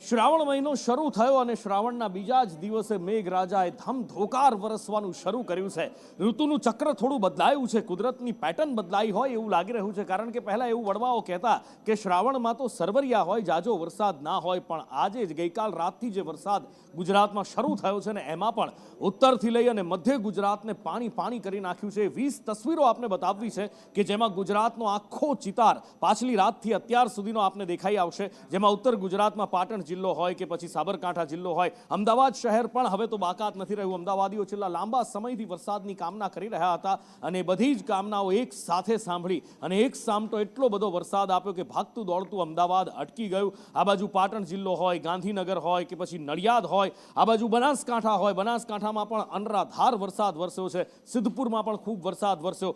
શ્રાવણ મહિનો શરૂ થયો અને શ્રાવણના બીજા જ દિવસે મેઘરાજાએ ધમધોકાર વરસવાનું શરૂ કર્યું છે। ઋતુનું ચક્ર થોડું બદલાયું છે, કુદરતની પેટર્ન બદલાઈ હોય એવું લાગી રહ્યું છે, કારણ કે પહેલા એવું વડવાઓ કહેતા કે શ્રાવણમાં તો સરવરિયા હોય, જાજો વરસાદ ના હોય, પણ આજે જ ગઈકાલ રાતથી જે વરસાદ ગુજરાતમાં શરૂ થયો છે ને એમાં પણ ઉત્તરથી લઈ અને મધ્ય ગુજરાતને પાણી પાણી કરી નાખ્યું છે। 20 તસવીરો આપને બતાવવી છે કે જેમાં ગુજરાતનો આખો ચિતાર પાછલી રાતથી અત્યાર સુધીનો આપને દેખાઈ આવશે, જેમાં ઉત્તર ગુજરાતમાં પાટણ જિલ્લો હોય કે પછી સાબરકાંઠા જિલ્લો હોય, અમદાવાદ શહેર પણ હવે તો બાકાત નથી રહ્યું। અમદાવાદીઓ છેલ્લા લાંબા સમયથી વરસાદની કામના કરી રહ્યા હતા અને બધી જ કામનાઓ એક સાથે સાંભળી અને એક સામટો એટલો બધો વરસાદ આપ્યો કે ભાગતું દોડતું અમદાવાદ અટકી ગયું। આ બાજુ પાટણ જિલ્લો હોય, ગાંધીનગર હોય કે પછી નડિયાદ હોય, આ બાજુ બનાસકાંઠા હોય, બનાસકાંઠામાં પણ અનરાધાર વરસાદ વરસ્યો છે, સિદ્ધપુરમાં પણ ખૂબ વરસાદ વરસ્યો,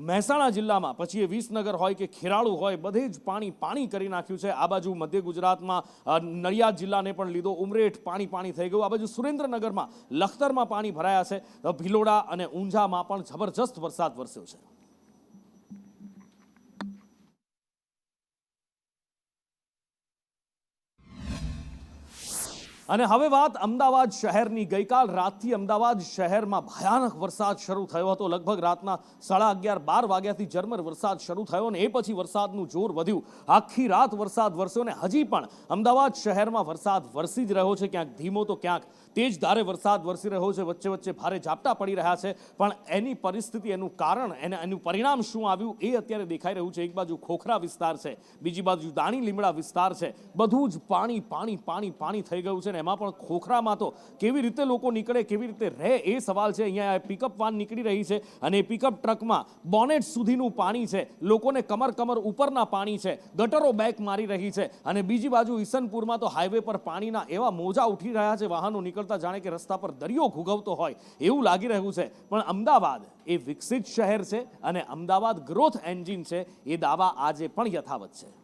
મહેસાણા જિલ્લામાં પછી એ વિસનગર હોય કે ખેરાળુ હોય, બધે જ પાણી પાણી કરી નાખ્યું છે। આ બાજુ મધ્ય ગુજરાતમાં નડિયાદ જિલ્લાને પણ લીધો, ઉમરેઠ પાણી પાણી થઈ ગયું। આ બાજુ સુરેન્દ્રનગરમાં લખતરમાં પાણી ભરાયા છે, ભિલોડા અને ઊંઝામાં પણ જબરજસ્ત વરસાદ વરસ્યો છે। અને હવે વાત અમદાવાદ શહેરની। ગઈકાલ રાતથી અમદાવાદ શહેરમાં ભયાનક વરસાદ શરૂ થયો હતો। લગભગ રાતના 11:30-12 વાગ્યાથી ઝરમર વરસાદ શરૂ થયો અને એ પછી વરસાદનું જોર વધ્યું, આખી રાત વરસાદ વરસ્યો અને હજી પણ અમદાવાદ શહેરમાં વરસાદ વરસી જ રહ્યો છે, ક્યાંક ધીમો તો ક્યાંક તેજ ધારે વરસાદ વરસી રહ્યો છે, વચ્ચે વચ્ચે ભારે ઝાપટા પડી રહ્યા છે, પણ એની પરિસ્થિતિ, એનું કારણ, એનું પરિણામ શું આવ્યું એ અત્યારે દેખાઈ રહ્યું છે। એક બાજુ ખોખરા વિસ્તાર છે, બીજી બાજુ દાણી લીમડા વિસ્તાર છે, બધું જ પાણી પાણી પાણી પાણી થઈ ગયું છે। એમાં પણ ખોખરામાં તો કેવી રીતે લોકો નીકળે, કેવી રીતે રહે એ સવાલ છે। અહીંયા પિકઅપ વાન નીકળી રહી છે અને એ પિકઅપ ટ્રકમાં બોનેટ સુધીનું પાણી છે, લોકોને કમર કમર ઉપરના પાણી છે, ગટરો બેક મારી રહી છે અને બીજી બાજુ ઈસનપુરમાં તો હાઈવે પર પાણીના એવા મોજા ઉઠી રહ્યા છે, વાહનો નીકળતા જાણે કે રસ્તા પર દરિયો ઘૂઘવતો હોય એવું લાગી રહ્યું છે। પણ અમદાવાદ એ વિકસિત શહેર છે અને અમદાવાદ ગ્રોથ એન્જિન છે, એ દાવા આજે પણ યથાવત છે।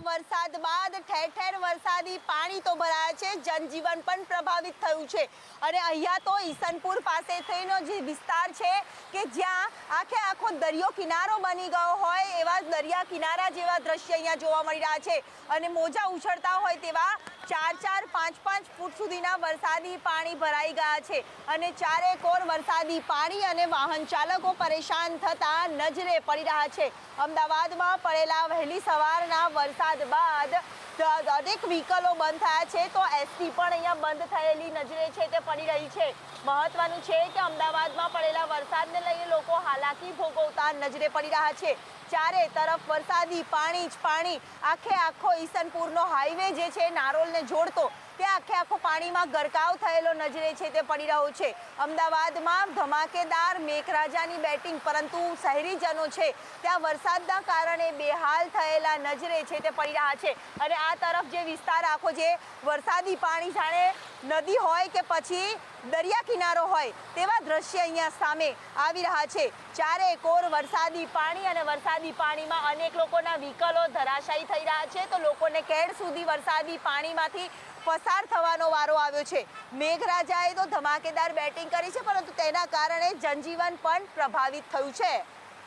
વરસાદ બાદ ઠેર ઠેર વરસાદી પાણી તો ભરાયા છે, જનજીવન પણ પ્રભાવિત થયું છે અને અહીંયા તો ઈસનપુર પાસે થઈનો જે વિસ્તાર છે કે જ્યાં આખો દરિયો કિનારો બની ગયો હોય એવા દરિયા કિનારા જેવા દ્રશ્ય અહીંયા જોવા મળી રહ્યા છે અને મોજા ઉછળતા હોય તેવા 4-4, 5-5 ફૂટ સુધીના વરસાદી પાણી ભરાઈ ગયા છે અને ચારેકોર વરસાદી પાણી અને વાહન ચાલકો પરેશાન થતા નજરે પડી રહ્યા છે। અમદાવાદમાં પડેલા વહેલી સવારના વરસાદ બાદ અનેક વ્હીકલો બંધ થયા છે, તો એસટી પણ અહીંયા બંધ થયેલી નજરે છે તે પડી રહી છે। મહત્વનું છે કે અમદાવાદમાં પડેલા વરસાદને લઈને લોકો હાલાકી ભોગવતા નજરે પડી રહ્યા છે। ચારે તરફ વરસાદી પાણી જ પાણી, આખો ઈસનપુરનો હાઈવે જે છે નારોલને જોડતો તે આખો પાણીમાં ગરકાવ થયેલો નજરે છે તે પડી રહ્યો છે। અમદાવાદમાં ધમાકેદાર મેઘરાજાની બેટિંગ, પરંતુ શહેરીજનો છે ત્યાં વરસાદના કારણે બેહાલ થયેલા નજરે છે તે પડી રહ્યા છે અને આ તરફ જે વિસ્તાર આખો જે વરસાદી પાણી જાણે નદી હોય કે પછી દરિયા કિનારો હોય તેવા દ્રશ્ય અહીંયા સામે આવી રહ્યા છે। ચારેકોર વરસાદી પાણી અને વરસાદી પાણીમાં અનેક લોકોના વ્હીકલો ધરાશાયી થઈ રહ્યા છે, તો લોકોને કેડ સુધી વરસાદી પાણીમાંથી પસાર થવાનો વારો આવ્યો છે। મેઘરાજાએ તો ધમાકેદાર બેટિંગ કરી છે, પરંતુ તેના કારણે જનજીવન પણ પ્રભાવિત થયું છે।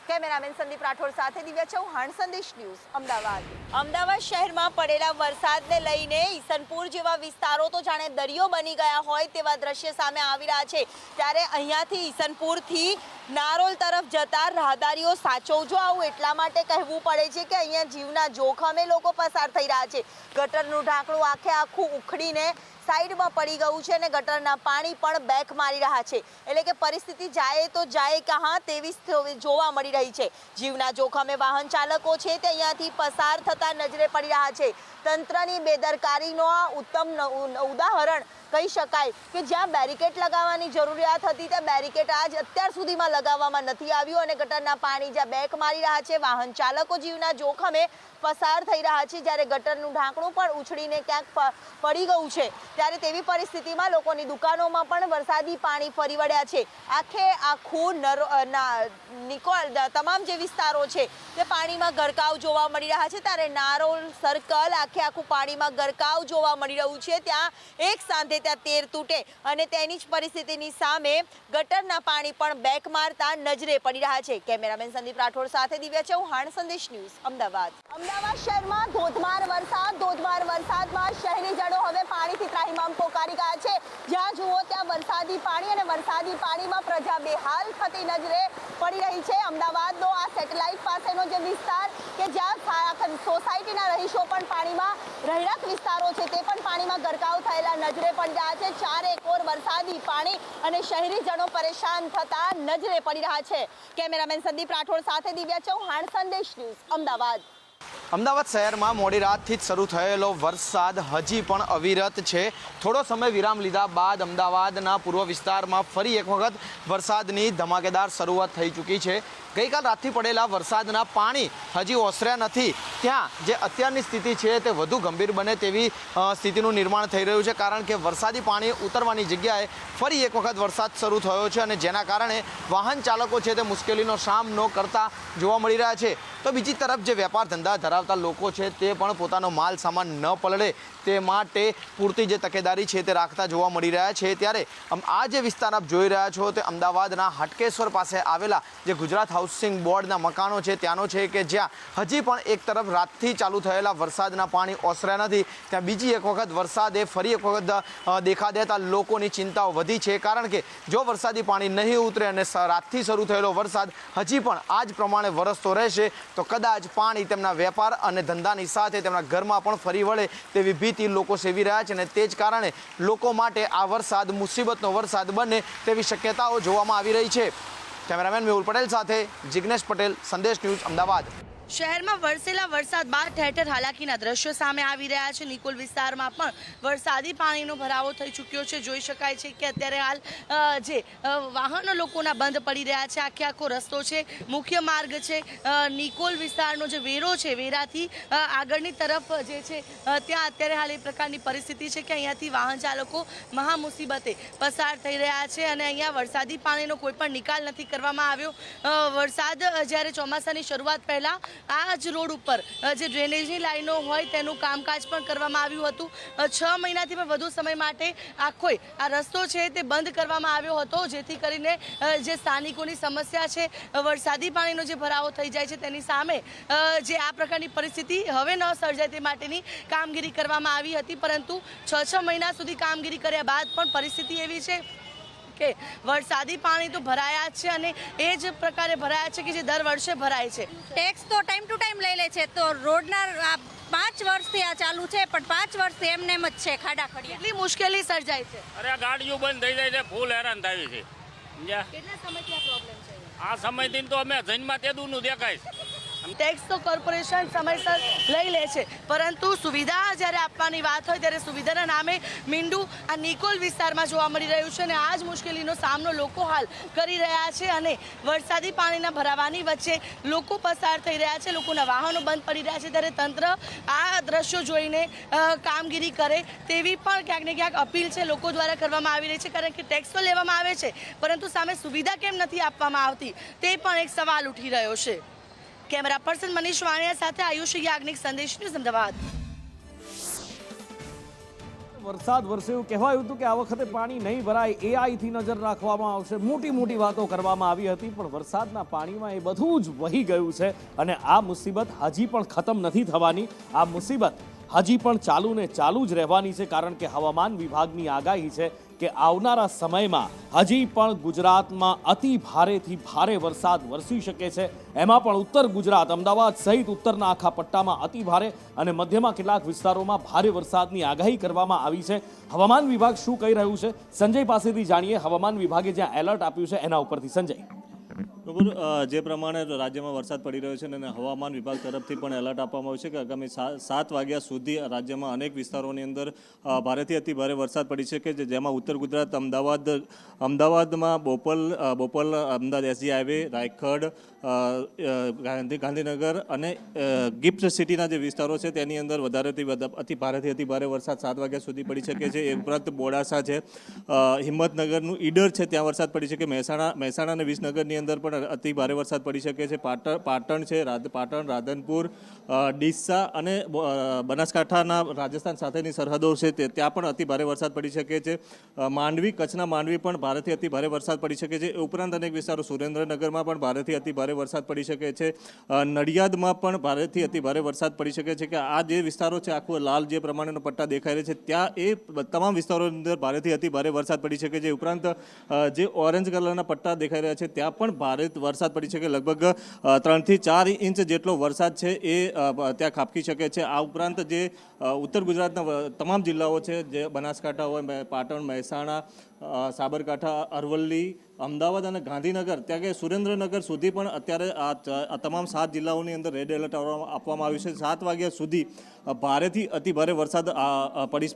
કેમેરામેન સંદીપ રાઠોડ સાથે દિવ્યા ચૌહાણ, સંદેશ ન્યૂઝ, અમદાવાદ। અમદાવાદ શહેરમાં પડેલા વરસાદને લઈને ઈસનપુર જેવા વિસ્તારો તો જાણે દરિયો બની ગયા હોય તેવા દ્રશ્ય સામે આવી રહ્યા છે, ત્યારે અહીંયાથી ઈસનપુરથી નારોલ તરફ જતા રાહદારીઓ સાચવજો, આવું એટલા માટે કહેવું પડે છે કે અહીંયા જીવના જોખમે લોકો પસાર થઈ રહ્યા છે। ગટરનું ઢાંકણું આખું ઉખડીને સાઈડમાં પડી ગયું છે અને ગટરના પાણી પણ બેક મારી રહ્યા છે, એટલે કે પરિસ્થિતિ જાય તો જાય કહાં તેવી જોવા મળી રહી છે। જીવના જોખમે વાહન ચાલકો છે તે અહીંયાથી પસાર થતા નજરે પડી રહ્યા છે। તંત્રની બેદરકારીનો આ ઉત્તમ ઉદાહરણ કહી શકાય કે જ્યાં બેરિકેડ લગાવવાની જરૂરિયાત હતી ત્યાં બેરિકેડ આજ અત્યાર સુધીમાં લગાવવામાં નથી આવ્યું અને ગટરના પાણી જ્યાં બેક મારી રહ્યા છે, વાહન ચાલકો જીવના જોખમે પસાર થઈ રહ્યા છે, જ્યારે ગટરનું ઢાંકણું પણ ઉછળીને ક્યાંક પડી ગયું છે, ત્યારે તેવી પરિસ્થિતિમાં લોકોની દુકાનોમાં પણ વરસાદી પાણી ફરી વળ્યા છે। આખું તમામ જે વિસ્તારો છે તે પાણીમાં ગરકાવ જોવા મળી રહ્યા છે, ત્યારે નારોલ સર્કલ આખું પાણીમાં ગરકાવ જોવા મળી રહ્યું છે। ત્યાં એક સાથે લીધે ત્યાં તેર તૂટે અને તેની જ પરિસ્થિતિની સામે ગટરના પાણી પણ બેક મારતા નજરે પડી રહ્યા છે. કેમેરામેન સંદીપ રાઠોડ સાથે દિવ્યા ચૌહાણ, સંદેશ ન્યૂઝ, અમદાવાદ. અમદાવાદ શહેરમાં ધોધમાર વરસાદમાં શહેરીજનો હવે પાણીથી ત્રાહિમામ પોકારી ગયા છે. જ્યાં જુઓ ત્યાં વરસાદી પાણી અને વરસાદી પાણીમાં પ્રજા બેહાલ થતી નજરે પડી રહી છે. અમદાવાદનો આ સેટેલાઇટ પાસેનો જે વિસ્તાર કે જ્યાં સોસાયટીના રહીશો પણ પાણીમાં, રહેણાંક વિસ્તારો છે તે પણ પાણીમાં ગરકાવ થયેલા નજરે પડી રહ્યા છે. ચારેક ઓર વરસાદી પાણી અને શહેરીજનો પરેશાન થતા નજરે પડી રહ્યા છે. કેમેરામેન સંદીપ રાઠોડ સાથે દિવ્યા ચૌહાણ, સંદેશ ન્યૂઝ, અમદાવાદ. અમદાવાદ શહેરમાં મોડી રાતથી જ શરૂ થયેલો વરસાદ હજી પણ અવિરત છે. થોડો સમય વિરામ લીધા બાદ અમદાવાદના પૂર્વ વિસ્તારમાં ફરી એક વખત વરસાદની ધમાકેદાર શરૂઆત થઈ ચૂકી છે. ગઈકાલ રાતથી પડેલા વરસાદના પાણી હજી ઓસર્યા નથી. ત્યાં જે અત્યારની સ્થિતિ છે તે વધુ ગંભીર બને તેવી સ્થિતિનું નિર્માણ થઈ રહ્યું છે, કારણ કે વરસાદી પાણી ઉતરવાની જગ્યાએ ફરી એક વખત વરસાદ શરૂ થયો છે અને જેના કારણે વાહન ચાલકો છે તે મુશ્કેલીનો સામનો કરતા જોવા મળી રહ્યા છે. તો બીજી તરફ જે વેપાર ધંધા ધરાવતા લોકો છે તે પણ પોતાનો માલ સામાન ન પલળે તે માટે પૂરતી જે તકેદારી છે તે રાખતા જોવા મળી રહ્યા છે. ત્યારે આ જે વિસ્તાર આપ જોઈ રહ્યા છો તે અમદાવાદના હાટકેશ્વર પાસે આવેલા જે ગુજરાત હાઉસિંગ બોર્ડના મકાનો છે ત્યાંનો છે, કે જ્યાં હજી પણ એક તરફ રાતથી ચાલુ થયેલા વરસાદના પાણી ઓસર્યા નથી, ત્યાં બીજી એક વખત વરસાદે ફરી એક વખત દેખા દેતા લોકોની ચિંતાઓ વધી છે. કારણ કે જો વરસાદી પાણી નહીં ઉતરે અને રાતથી શરૂ થયેલો વરસાદ હજી પણ આ જ પ્રમાણે વરસતો રહેશે તો કદાચ પાણી તેમના વેપાર અને ધંધાની સાથે તેમના ઘરમાં પણ ફરી વળે તેવી ભીતિ લોકો સેવી રહ્યા છે અને તે જ કારણે લોકો માટે આ વરસાદ મુસીબતનો વરસાદ બને તેવી શક્યતાઓ જોવામાં આવી રહી છે. કેમેરામેન મેહુલ પટેલ સાથે જિગ્નેશ પટેલ, સંદેશ ન્યૂઝ, અમદાવાદ. શહેરમાં વરસેલા વરસાદ બાદ ઠેર ઠેર હાલાકીના દ્રશ્યો સામે આવી રહ્યા છે. નિકોલ વિસ્તારમાં પણ વરસાદી પાણીનો ભરાવો થઈ ચૂક્યો છે. જોઈ શકાય છે કે અત્યારે હાલ જે વાહનો લોકોના બંધ પડી રહ્યા છે. આખે આખો રસ્તો છે, મુખ્ય માર્ગ છે, નિકોલ વિસ્તારનો જે વેરો છે, વેરાથી આગળની તરફ જે છે ત્યાં અત્યારે હાલ એ પ્રકારની પરિસ્થિતિ છે કે અહીંયાથી વાહન ચાલકો મહા મુસીબતે પસાર થઈ રહ્યા છે અને અહીંયા વરસાદી પાણીનો કોઈ પણ નિકાલ નથી કરવામાં આવ્યો. વરસાદ જ્યારે ચોમાસાની શરૂઆત પહેલાં આ જ રોડ ઉપર જે ડ્રેનેજની લાઈનો હોય તેનું કામકાજ પણ કરવામાં આવ્યું હતું. 6 મહિનાથી પણ વધુ સમય માટે આખો આ રસ્તો છે તે બંધ કરવામાં આવ્યો હતો, જેથી કરીને જે સ્થાનિકોની સમસ્યા છે વરસાદી પાણીનો જે ભરાવો થઈ જાય છે તેની સામે જે આ પ્રકારની પરિસ્થિતિ હવે ન સર્જાય તે માટેની કામગીરી કરવામાં આવી હતી. પરંતુ 6 મહિના સુધી કામગીરી કર્યા બાદ પણ પરિસ્થિતિ એવી છે કે વરસાદી પાણી તો ભરાયા છે અને એ જ પ્રકારે ભરાયા છે કે જે દર વર્ષે ભરાય છે. ટેક્સ તો ટાઈમ ટુ ટાઈમ લઈ લે છે, તો રોડના 5 વર્ષથી આ ચાલુ છે પણ 5 વર્ષથી એમને એમ જ છે, ખાડા ખડિયા. કેટલી મુશ્કેલી સર્જાય છે. અરે ગાડીઓ બંધ થઈ જાય છે, ફૂલ હેરાન થાય છે. કેટલા સમયથી આ પ્રોબ્લેમ છે? આ સમયથી તો અમે જન્મમાં તેદુનું દેખાય છે. ટેક્સ તો કોર્પોરેશન સમયસર લઈ લે છે, પરંતુ સુવિધા જ્યારે આપવાની વાત હોય ત્યારે સુવિધાના નામે મીંડું આ નિકોલ વિસ્તારમાં જોવા મળી રહ્યું છે અને આ જ મુશ્કેલીનો સામનો લોકો હાલ કરી રહ્યા છે અને વરસાદી પાણીના ભરાવાની વચ્ચે લોકો પસાર થઈ રહ્યા છે, લોકોના વાહનો બંધ પડી રહ્યા છે. ત્યારે તંત્ર આ દ્રશ્યો જોઈને કામગીરી કરે તેવી પણ ક્યાંક ને ક્યાંક અપીલ છે લોકો દ્વારા કરવામાં આવી રહી છે. કારણ કે ટેક્સ તો લેવામાં આવે છે પરંતુ સામે સુવિધા કેમ નથી આપવામાં આવતી તે પણ એક સવાલ ઉઠી રહ્યો છે. કેમેરા પર્સન મનીષ વાણિયા સાથે આયુષ યાજ્ઞિક, સંદેશ ન્યૂઝ, અમદાવાદ. વરસાદ વરસે એવું કહેવાયું હતું કે આ વખતે પાણી નહીં ભરાય, એઆઈથી નજર રાખવામાં આવશે, મોટી વાતો કરવામાં આવી હતી, પણ વરસાદના પાણીમાં એ બધું જ વહી ગયું છે અને આ મુસીબત હજી પણ ખતમ નથી થવાની. આ મુસીબત હજી પણ ચાલુ ને ચાલુ જ રહેવાની છે, કારણ કે હવામાન વિભાગની આગાહી છે કે આવનારા સમયમાં હજી પણ ગુજરાતમાં અતિ ભારેથી ભારે વરસાદ વરસી શકે છે. એમાં પણ ઉત્તર ગુજરાત, અમદાવાદ સહિત ઉત્તરના આખા પટ્ટામાં અતિ ભારે અને મધ્યમાં કેટલાક વિસ્તારોમાં ભારે વરસાદની આગાહી કરવામાં આવી છે. હવામાન વિભાગ શું કહી રહ્યું છે, સંજય પાસેથી જાણીએ. હવામાન વિભાગે જ્યાં એલર્ટ આપ્યું છે એના ઉપરથી સંજય. બરાબર, જે પ્રમાણે રાજ્યમાં વરસાદ પડી રહ્યો છે અને હવામાન વિભાગ તરફથી પણ એલર્ટ આપવામાં આવ્યું છે કે આગામી 7 વાગ્યા સુધી રાજ્યમાં અનેક વિસ્તારોની અંદર ભારેથી અતિ ભારે વરસાદ પડી છે, કે જેમાં ઉત્તર ગુજરાત, અમદાવાદમાં બોપલ, અમદાવાદ એસજી હાઈવે, રાયગઢ, ગાંધીનગર અને ગિફ્ટ સિટીના જે વિસ્તારો છે તેની અંદર અતિ ભારે વરસાદ 7 વાગ્યા સુધી પડી શકે છે. એ ઉપરાંત મોડાસા છે, હિંમતનગરનું ઈડર છે ત્યાં વરસાદ પડી શકે. મહેસાણા અને વિસનગરની અંદર પણ પણ અતિ ભારે વરસાદ પડી શકે છે. પાટણ છે, પાટણ, રાધનપુર, ડીસા અને બનાસકાંઠાના રાજસ્થાન સાથેની સરહદો છે ત્યાં પણ અતિ ભારે વરસાદ પડી શકે છે. માંડવી, કચ્છના માંડવી પણ ભારેથી અતિ ભારે વરસાદ પડી શકે છે. એ ઉપરાંત અનેક વિસ્તારો સુરેન્દ્રનગરમાં પણ ભારેથી અતિ ભારે વરસાદ પડી શકે છે. નડિયાદમાં પણ ભારેથી અતિ ભારે વરસાદ પડી શકે છે. કે આ જે વિસ્તારો છે આખું લાલ જે પ્રમાણેનો પટ્ટા દેખાઈ રહ્યા છે ત્યાં એ તમામ વિસ્તારોની અંદર ભારેથી અતિ ભારે વરસાદ પડી શકે છે. ઉપરાંત જે ઓરેન્જ કલરના પટ્ટા દેખાઈ રહ્યા છે ત્યાં પણ ભારે વરસાદ પડી શકે. લગભગ 3 થી 4 ઇંચ જેટલો વરસાદ છે એ ત્યાં ખાબકી શકે છે. આ ઉપરાંત જે ઉત્તર ગુજરાતના તમામ જિલ્લાઓ છે, જે બનાસકાંઠા હોય, પાટણ, મહેસાણા, સાબરકાંઠા, અરવલ્લી, અમદાવાદ અને ગાંધીનગર, ત્યાં કે સુરેન્દ્રનગર સુધી પણ અત્યારે આ તમામ 7 જિલ્લાઓની અંદર રેડ એલર્ટ આપવામાં આવ્યું છે. 7 વાગ્યા સુધી ભારેથી અતિ ભારે વરસાદ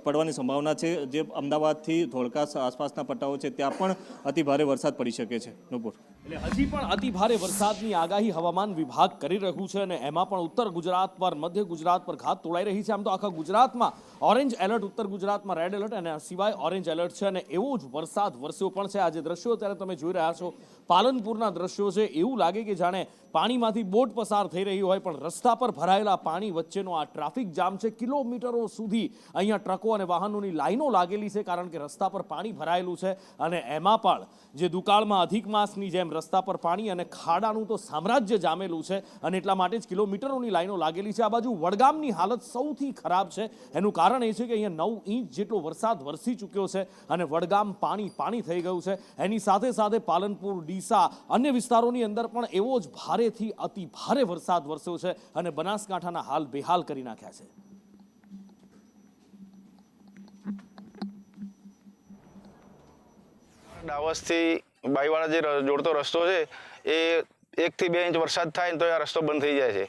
પડવાની સંભાવના છે. જે અમદાવાદથી ધોળકા આસપાસના પટ્ટાઓ છે ત્યાં પણ અતિ ભારે વરસાદ પડી શકે છે. નુપુર, એટલે હજી પણ અતિ ભારે વરસાદની આગાહી હવામાન વિભાગ કરી રહ્યું છે અને એમાં પણ ઉત્તર ગુજરાત પર, મધ્ય ગુજરાત પર ઘાત તોડાઈ રહી છે. આમ તો આખા ગુજરાતમાં ઓરેન્જ એલર્ટ, ઉત્તર ગુજરાતમાં રેડ એલર્ટ અને આ સિવાય ઓરેન્જ એલર્ટ છે અને એવો જ વરસાદ વરસ્યો પણ છે. આજે દ્રશ્યો ત્યારે તમે જોઈ રહ્યા છો, પાલનપુરના દ્રશ્યો છે. એવું લાગે કે જાણે પાણીમાંથી બોટ પસાર થઈ રહી હોય, પણ રસ્તા પર ભરાયેલા પાણી વચ્ચેનો આ ટ્રાફિક જામ છે. કિલોમીટરો સુધી અહીંયા ટ્રકો અને વાહનોની લાઈનો લાગેલી છે, કારણ કે રસ્તા પર પાણી ભરાયેલું છે. અને એમાં પણ જે દુકાળમાં અધિક માસની જેમ રસ્તા પર પાણી અને ખાડાનું તો સામ્રાજ્ય જામેલું છે અને એટલા માટે જ કિલોમીટરોની લાઈનો લાગેલી છે. આ બાજુ વડગામની હાલત સૌથી ખરાબ છે. એનું કારણ એ છે કે અહીંયા 9 ઇંચ જેટલો વરસાદ વરસી ચૂક્યો છે અને વડગામ પાણી થઈ ગયું છે. એની સાથે સાથે પાલનપુર, ડીસા, અન્ય વિસ્તારોની અંદર પણ એવો જ ભારેથી અતિ ભારે વરસાદ વરસ્યો છે અને બનાસકાંઠાના હાલ બેહાલ કરી નાખ્યા છે. ડાવસથી બાઈવાળા જે જોડતો રસ્તો છે એ 1 થી 2 ઇંચ વરસાદ થાય ને તો આ રસ્તો બંધ થઈ જાય છે.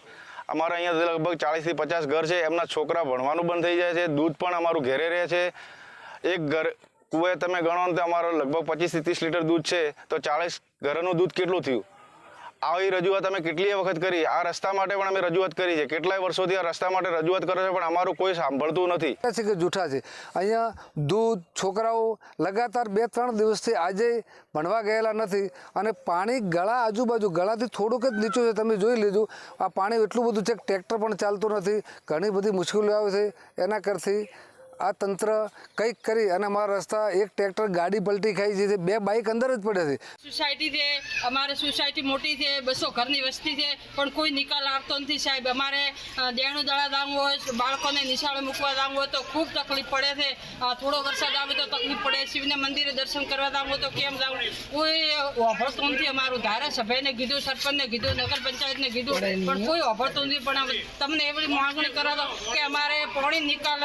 અમારા અહીંયા લગભગ 40 થી 50 ઘર છે, એમના છોકરા ભણવાનું બંધ થઈ જાય છે. દૂધ પણ અમારું ઘેરે રહે છે. એક ઘર કુએ તમે ગણો ને તો અમારો લગભગ 25 થી 30 લીટર દૂધ છે, તો 40 ઘરનું દૂધ કેટલું થયું? આવી રજૂઆત અમે કેટલીય વખત કરી. આ રસ્તા માટે પણ અમે રજૂઆત કરી છે. કેટલાય વર્ષોથી આ રસ્તા માટે રજૂઆત કરે છે, પણ અમારું કોઈ સાંભળતું નથી. છે કે જૂઠા છે. અહીંયા દૂધ, છોકરાઓ લગાતાર 2-3 દિવસથી આજે ભણવા ગયેલા નથી અને પાણી ગળા આજુબાજુ, ગળાથી થોડુંક જ નીચું છે. તમે જોઈ લીધું, આ પાણી એટલું બધું છે કે ટ્રેક્ટર પણ ચાલતું નથી. ઘણી બધી મુશ્કેલીઓ આવે છે. એના કરતી આ તંત્ર કંઈક કરી અને અમારા રસ્તા, એક ટ્રેક્ટર ગાડી પલટી ખાઈ છે, 2 બાઇક અંદર જ પડે છે. સોસાયટી છે, અમારે સોસાયટી મોટી છે, 200 ઘરની વસ્તી છે, પણ કોઈ નિકાલ આવતો નથી સાહેબ. અમારે દેણું દળા દાવું હોય, બાળકોને નિશાળે મૂકવા દાવું હોય તો ખૂબ તકલીફ પડે છે. થોડો વરસાદ આવે તો તકલીફ પડે. શિવના મંદિરે દર્શન કરવા દાવું હોય તો કેમ જવું? કોઈ વાપરતું નથી. અમારું ધારાસભ્યને કીધું, સરપંચને કીધું, નગર પંચાયતને કીધું, પણ કોઈ વાપરતું નથી. પણ તમને એવી માંગણી કરો કે અમારે પાણી નિકાલ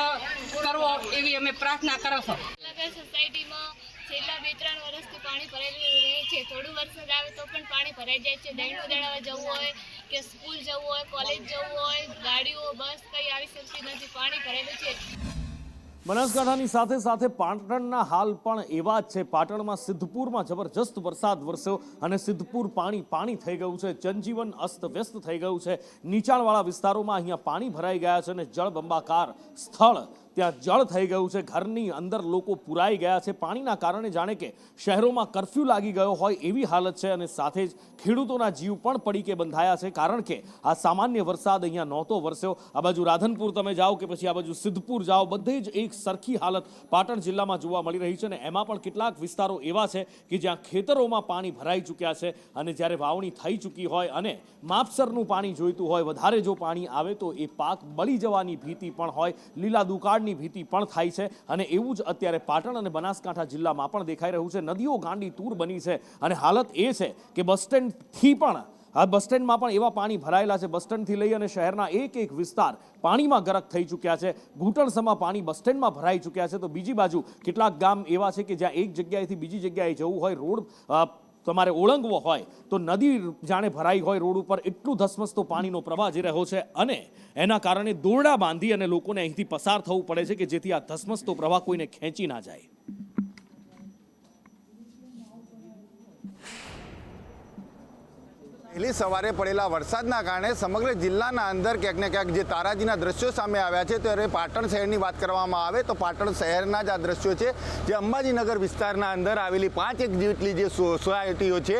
કરવો એવી અમે પ્રાર્થના કરો છો. સોસાયટીમાં છેલ્લા 2-3 વર્ષથી પાણી ભરાયેલું રહે છે. થોડું વરસાદ આવે તો પણ પાણી ભરાઈ જાય છે. દહીંનું દળાવવા જવું હોય કે સ્કૂલ જવું હોય, કોલેજ જવું હોય, ગાડીઓ, બસ કંઈ આવી શકતી નથી. પાણી ભરેલું છે. બનાસકાંઠાની સાથે સાથે પાટણના હાલ પણ એવા જ છે. પાટણમાં સિદ્ધપુરમાં જબરજસ્ત વરસાદ વરસ્યો અને સિદ્ધપુર પાણી થઈ ગયું છે. જનજીવન અસ્તવ્યસ્ત થઈ ગયું છે. નીચાણવાળા વિસ્તારોમાં અહીંયા પાણી ભરાઈ ગયા છે અને જળબંબાકાર સ્થળ ત્યાં જળ થઈ ગયું છે. ઘરની અંદર લોકો પુરાઈ ગયા છે. પાણીના કારણે જાણે કે શહેરોમાં કર્ફ્યુ લાગી ગયો હોય એવી હાલત છે અને સાથે જ ખેડૂતોના જીવ પણ પડીકે બંધાયા છે, કારણ કે આ સામાન્ય વરસાદ અહીંયા નહોતો વરસ્યો. આ બાજુ રાધનપુર તમે જાઓ કે પછી આ બાજુ સિદ્ધપુર જાઓ, બધે જ એક સરખી હાલત પાટણ જિલ્લામાં જોવા મળી રહી છે અને એમાં પણ કેટલાક વિસ્તારો એવા છે કે જ્યાં ખેતરોમાં પાણી ભરાઈ ચૂક્યા છે અને જ્યારે વાવણી થઈ ચૂકી હોય અને માપસરનું પાણી જોઈતું હોય, વધારે જો પાણી આવે તો એ પાક બળી જવાની ભીતિ પણ હોય, લીલા દુકાળની ભીતિ પણ થાય છે. અને એવું જ અત્યારે પાટણ અને બનાસકાંઠા જિલ્લામાં પણ દેખાઈ રહ્યું છે. નદીઓ ગાંડી તૂર બની છે અને હાલત એ છે કે બસ સ્ટેન્ડથી પણ, આ બસ સ્ટેન્ડમાં પણ એવા પાણી ભરાયેલા છે. બસ સ્ટેન્ડથી લઈ અને શહેરના એક વિસ્તાર પાણીમાં ગરક થઈ ચૂક્યા છે. ઘૂંટણસમાં પાણી બસ સ્ટેન્ડમાં ભરાઈ ચૂક્યા છે. તો બીજી બાજુ કેટલાક ગામ એવા છે કે જ્યાં એક જગ્યાએથી બીજી જગ્યાએ જવું હોય, રોડ તમારે ઓળંગવો હોય તો નદી જાણે ભરાઈ હોય રોડ ઉપર, એટલું ધસમસતો પાણીનો પ્રવાહ જઈ રહ્યો છે અને એના કારણે દોરડા બાંધી અને લોકોને અહીંથી પસાર થવું પડે છે કે જેથી આ ધસમસતો પ્રવાહ કોઈને ખેંચી ના જાય. વહેલી સવારે પડેલા વરસાદના કારણે સમગ્ર જિલ્લાના અંદર ક્યાંક ને ક્યાંક જે તારાજીના દ્રશ્યો સામે આવ્યા છે ત્યારે પાટણ શહેરની વાત કરવામાં આવે તો પાટણ શહેરના જ આ દ્રશ્યો છે જે અંબાજીનગર વિસ્તારના અંદર આવેલી 5 જેટલી જે સોસાયટીઓ છે,